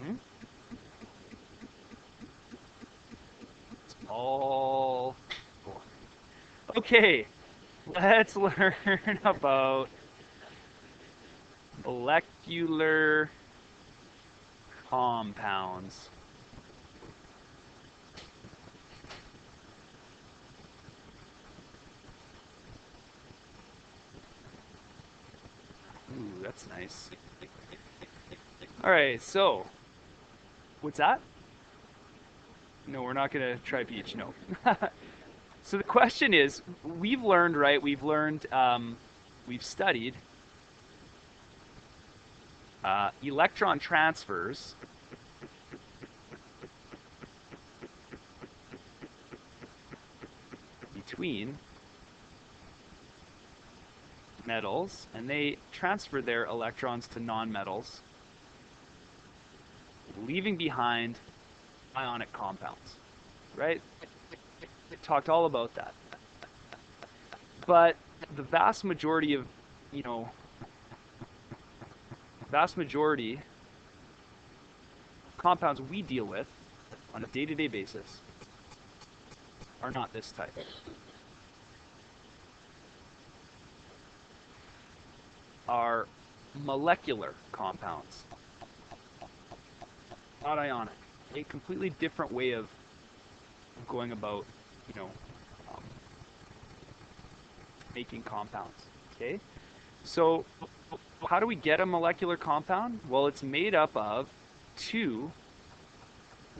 Hmm? It's all cool. Okay, let's learn about molecular compounds. Ooh, that's nice. All right, so what's that? No, we're not gonna try peach. No. So the question is, we've learned, right? We've studied electron transfers between metals, and they transfer their electrons to nonmetals, leaving behind ionic compounds, right? We talked all about that. But the vast majority of, you know, vast majority of compounds we deal with on a day-to-day basis are not this type. Are molecular compounds, not ionic. A completely different way of going about, you know, um, making compounds. Okay, so how do we get a molecular compound? Well, it's made up of two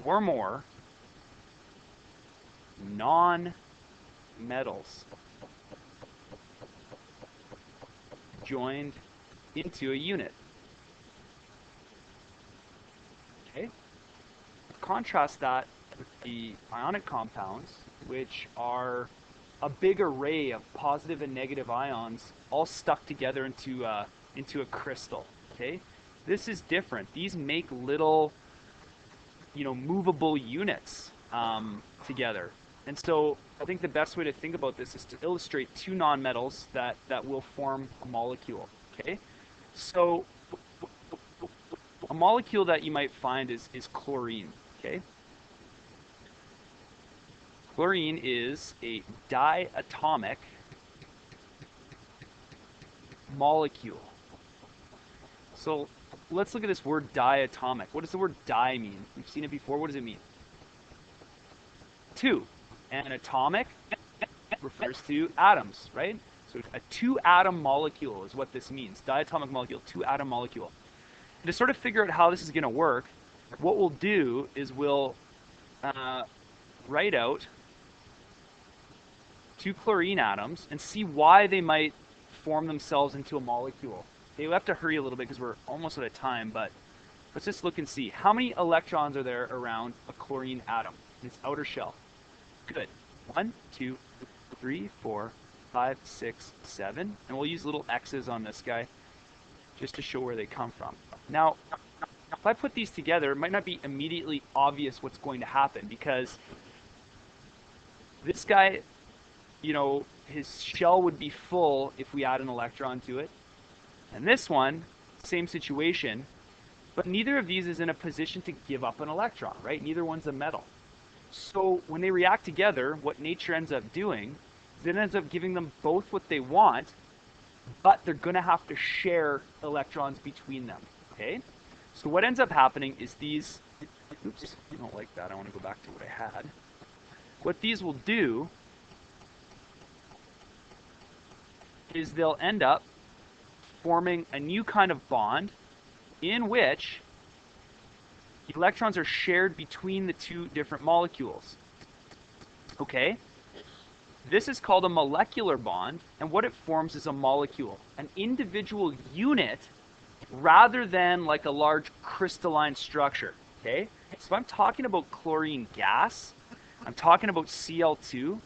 or more non-metals joined into a unit. Okay, contrast that with the ionic compounds, which are a big array of positive and negative ions all stuck together into a crystal. Okay, this is different. These make little, movable units together. And so I think the best way to think about this is to illustrate two nonmetals that will form a molecule. Okay, so a molecule that you might find is chlorine. Okay, chlorine is a diatomic molecule. So let's look at this word diatomic. What does the word di mean? We've seen it before. What does it mean? Two. And atomic refers to atoms, right? So a two-atom molecule is what this means. Diatomic molecule, two-atom molecule. And to sort of figure out how this is going to work, what we'll do is we'll write out two chlorine atoms and see why they might form themselves into a molecule. Okay, we have to hurry a little bit because we're almost out of time, but let's just look and see. How many electrons are there around a chlorine atom in its outer shell? Good. 1, 2, 3, 4, 5, 6, 7. And we'll use little X's on this guy just to show where they come from. Now, if I put these together, it might not be immediately obvious what's going to happen because this guy, his shell would be full if we add an electron to it. And this one, same situation, but neither of these is in a position to give up an electron, right? Neither one's a metal. So when they react together, what nature ends up doing is it ends up giving them both what they want, but they're going to have to share electrons between them, okay? So what ends up happening is these, oops, I don't like that. I want to go back to what I had. What these will do is they'll end up forming a new kind of bond in which the electrons are shared between the two different molecules. Okay? This is called a molecular bond, and what it forms is a molecule, an individual unit rather than like a large crystalline structure. Okay? So if I'm talking about chlorine gas, I'm talking about Cl2,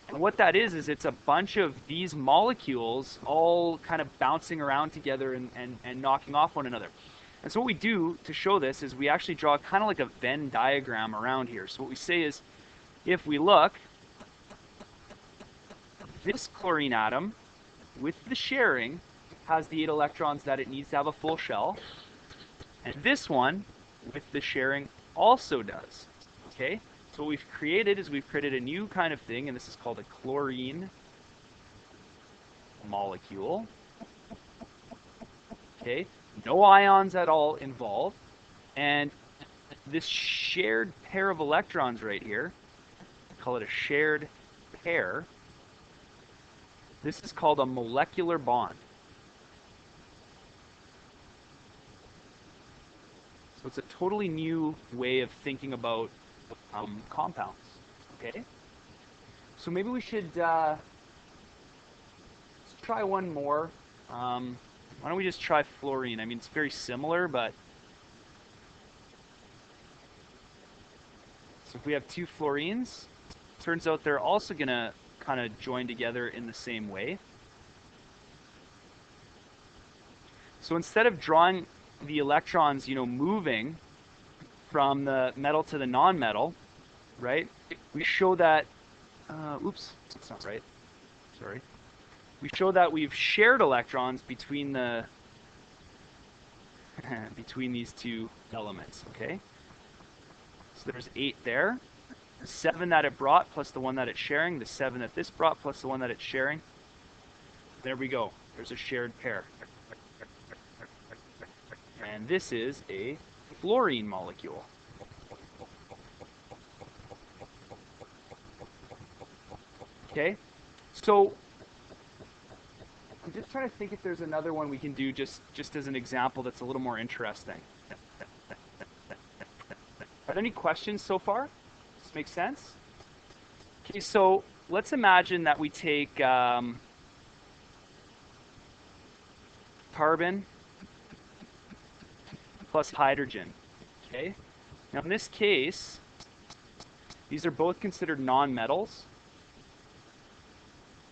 and what that is it's a bunch of these molecules all kind of bouncing around together and knocking off one another. And so what we do to show this is we actually draw kind of like a Venn diagram around here. So what we say is, if we look, this chlorine atom with the sharing has the 8 electrons that it needs to have a full shell. And this one with the sharing also does. Okay? So what we've created is we've created a new kind of thing, and this is called a chlorine molecule. Okay? No ions at all involved. And this shared pair of electrons right here, call it a shared pair. This is called a molecular bond. So it's a totally new way of thinking about compounds. Okay? So maybe we should let's try one more. Why don't we just try fluorine? I mean, it's very similar, but so if we have two fluorines, turns out they're also going to kind of join together in the same way. So instead of drawing the electrons, moving from the metal to the non-metal, right? We show that, oops, that's not right. Sorry. We show that we've shared electrons between the between these two elements. Okay. So there's 8 there. 7 that it brought plus the one that it's sharing. The 7 that this brought plus the one that it's sharing. There we go. There's a shared pair. And this is a fluorine molecule. Okay, so I'm just trying to think if there's another one we can do just as an example that's a little more interesting. Are there any questions so far? Does this make sense? Okay, so let's imagine that we take carbon plus hydrogen. Okay, now in this case, these are both considered non-metals.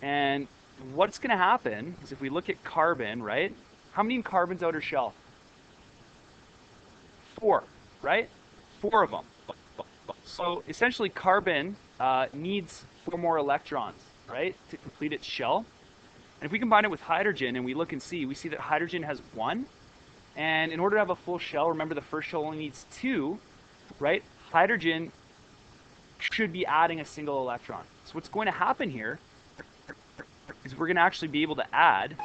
And what's going to happen is if we look at carbon, right? How many in carbon's outer shell? 4, right? 4 of them. So essentially carbon needs 4 more electrons, right, to complete its shell. And if we combine it with hydrogen and we look and see, we see that hydrogen has 1. And in order to have a full shell, remember the first shell only needs 2, right? Hydrogen should be adding a single electron. So what's going to happen here is we're going to actually be able to add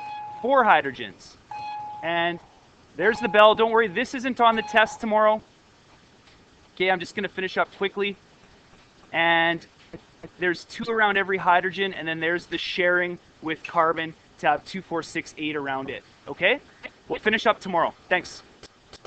4 hydrogens. And there's the bell. Don't worry, this isn't on the test tomorrow. Okay, I'm just going to finish up quickly. And there's 2 around every hydrogen, and then there's the sharing with carbon to have 2, 4, 6, 8 around it. Okay? We'll finish up tomorrow. Thanks.